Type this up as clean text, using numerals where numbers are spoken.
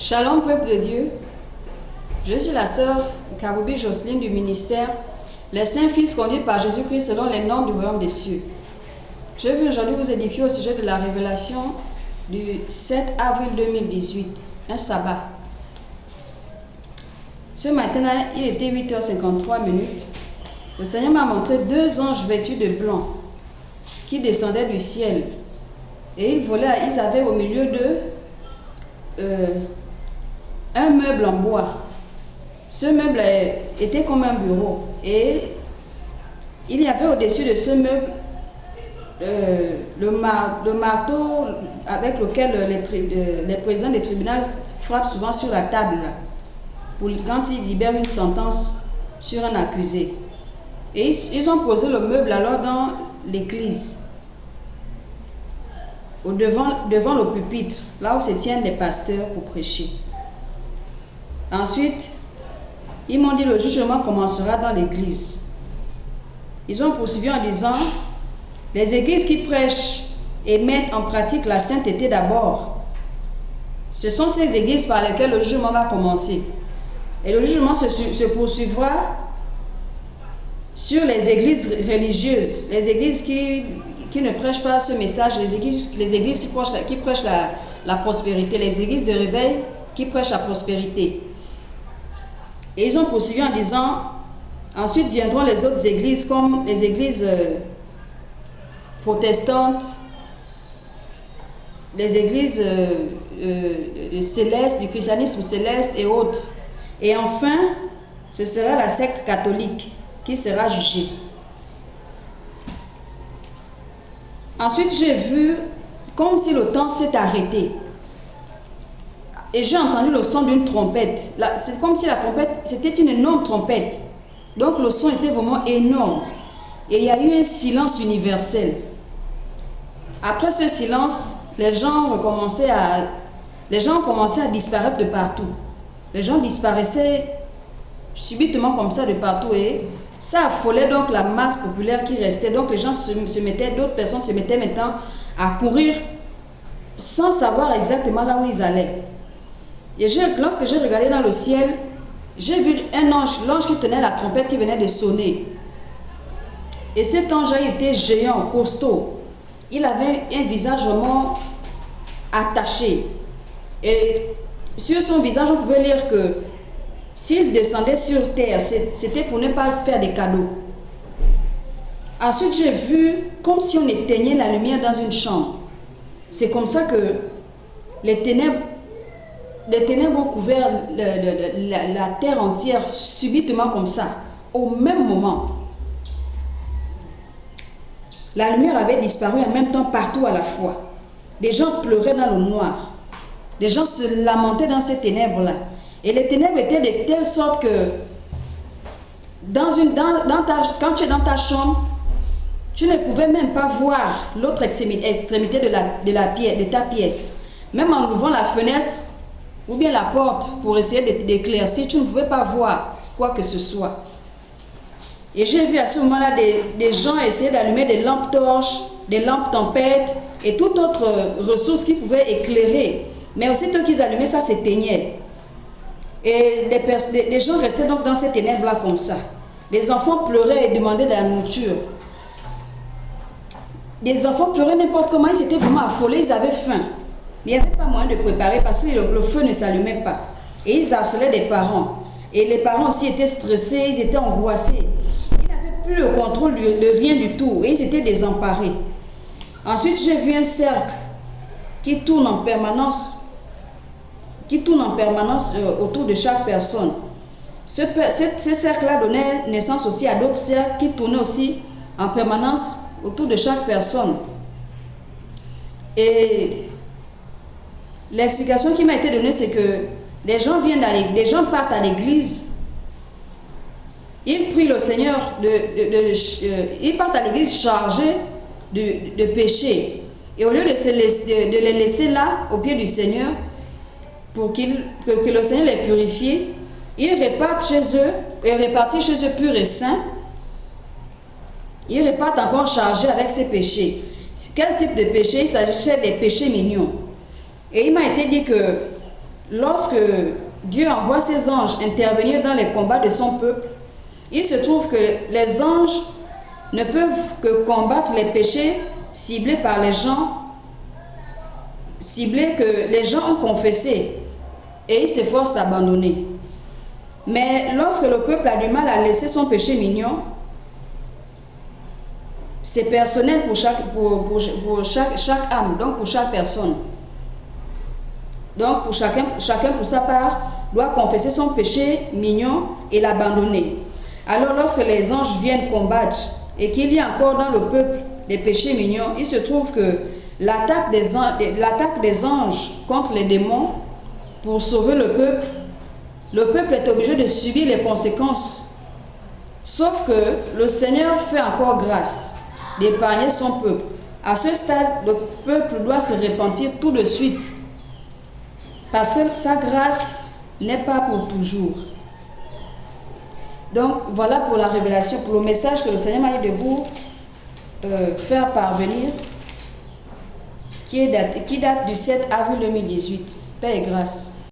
Shalom, peuple de Dieu. Je suis la sœur Karoubi Jocelyne du ministère Les Saints Fils conduits par Jésus-Christ selon les normes du royaume des cieux. Je veux aujourd'hui vous édifier au sujet de la révélation du 7 avril 2018, un sabbat. Ce matin, il était 8h53. Le Seigneur m'a montré deux anges vêtus de blanc qui descendaient du ciel. Et ils avaient au milieu d'eux un meuble en bois. Ce meuble était comme un bureau. Et il y avait au-dessus de ce meuble le marteau avec lequel les présidents des tribunaux frappent souvent sur la table quand ils libèrent une sentence sur un accusé. Et ils ont posé le meuble alors dans l'église, devant le pupitre, là où se tiennent les pasteurs pour prêcher. Ensuite, ils m'ont dit le jugement commencera dans l'église. Ils ont poursuivi en disant, les églises qui prêchent et mettent en pratique la sainteté d'abord, ce sont ces églises par lesquelles le jugement va commencer. Et le jugement se poursuivra sur les églises religieuses, les églises qui ne prêchent pas ce message, les églises qui prêchent la prospérité, les églises de réveil qui prêchent la prospérité. Et ils ont poursuivi en disant, ensuite viendront les autres églises comme les églises protestantes, les églises célestes, du christianisme céleste et autres. Et enfin, ce sera la secte catholique qui sera jugée. Ensuite, j'ai vu comme si le temps s'est arrêté. Et j'ai entendu le son d'une trompette. C'est comme si la trompette, c'était une énorme trompette. Donc le son était vraiment énorme. Et il y a eu un silence universel. Après ce silence, les gens ont commencé à disparaître de partout. Les gens disparaissaient subitement comme ça de partout et ça affolait donc la masse populaire qui restait. Donc les gens d'autres personnes se mettaient maintenant à courir sans savoir exactement là où ils allaient. Et lorsque j'ai regardé dans le ciel, j'ai vu un ange, l'ange qui tenait la trompette qui venait de sonner. Et cet ange il était géant, costaud. Il avait un visage vraiment attaché. Et sur son visage, on pouvait lire que s'il descendait sur terre, c'était pour ne pas faire des cadeaux. Ensuite, j'ai vu comme si on éteignait la lumière dans une chambre. C'est comme ça que les ténèbres ont couvert la terre entière subitement comme ça, au même moment. La lumière avait disparu en même temps partout à la fois. Des gens pleuraient dans le noir. Des gens se lamentaient dans ces ténèbres-là. Et les ténèbres étaient de telle sorte que quand tu es dans ta chambre, tu ne pouvais même pas voir l'autre extrémité de ta pièce. Même en ouvrant la fenêtre ou bien la porte pour essayer d'éclaircir, tu ne pouvais pas voir quoi que ce soit. Et j'ai vu à ce moment-là des gens essayer d'allumer des lampes torches, des lampes tempêtes et toute autre ressource qui pouvait éclairer. Mais aussitôt qu'ils allumaient, ça s'éteignait. Et des gens restaient donc dans ces ténèbres-là comme ça. Les enfants pleuraient et demandaient de la nourriture. Des enfants pleuraient n'importe comment, ils étaient vraiment affolés, ils avaient faim. Il n'y avait pas moyen de préparer parce que le feu ne s'allumait pas. Et ils harcelaient des parents. Et les parents aussi étaient stressés, ils étaient angoissés. Ils n'avaient plus le contrôle de rien du tout et ils étaient désemparés. Ensuite, j'ai vu un cercle qui tourne en permanence autour de chaque personne. Ce cercle-là donnait naissance aussi à d'autres cercles qui tournaient aussi en permanence autour de chaque personne. Et l'explication qui m'a été donnée, c'est que des gens partent à l'église, ils prient le Seigneur, ils partent à l'église chargés de péché. Et au lieu de les laisser là, au pied du Seigneur, pour que le Seigneur les purifie, ils repartent chez eux, et repartir chez eux purs et saints. Ils repartent encore chargés avec ces péchés. Quel type de péché? Il s'agissait des péchés mignons. Et il m'a été dit que lorsque Dieu envoie ses anges intervenir dans les combats de son peuple, il se trouve que les anges ne peuvent que combattre les péchés ciblés par les gens, ciblés que les gens ont confessés, et ils s'efforcent d'abandonner. Mais lorsque le peuple a du mal à laisser son péché mignon, c'est personnel pour chaque âme, donc pour chaque personne. Donc pour chacun pour sa part doit confesser son péché mignon et l'abandonner. Alors lorsque les anges viennent combattre et qu'il y a encore dans le peuple des péchés mignons, il se trouve que l'attaque des anges contre les démons pour sauver le peuple est obligé de subir les conséquences. Sauf que le Seigneur fait encore grâce d'épargner son peuple. À ce stade, le peuple doit se repentir tout de suite, parce que sa grâce n'est pas pour toujours. Donc voilà pour la révélation, pour le message que le Seigneur m'a dit de vous faire parvenir, qui date du 7 avril 2018. Paix et grâce.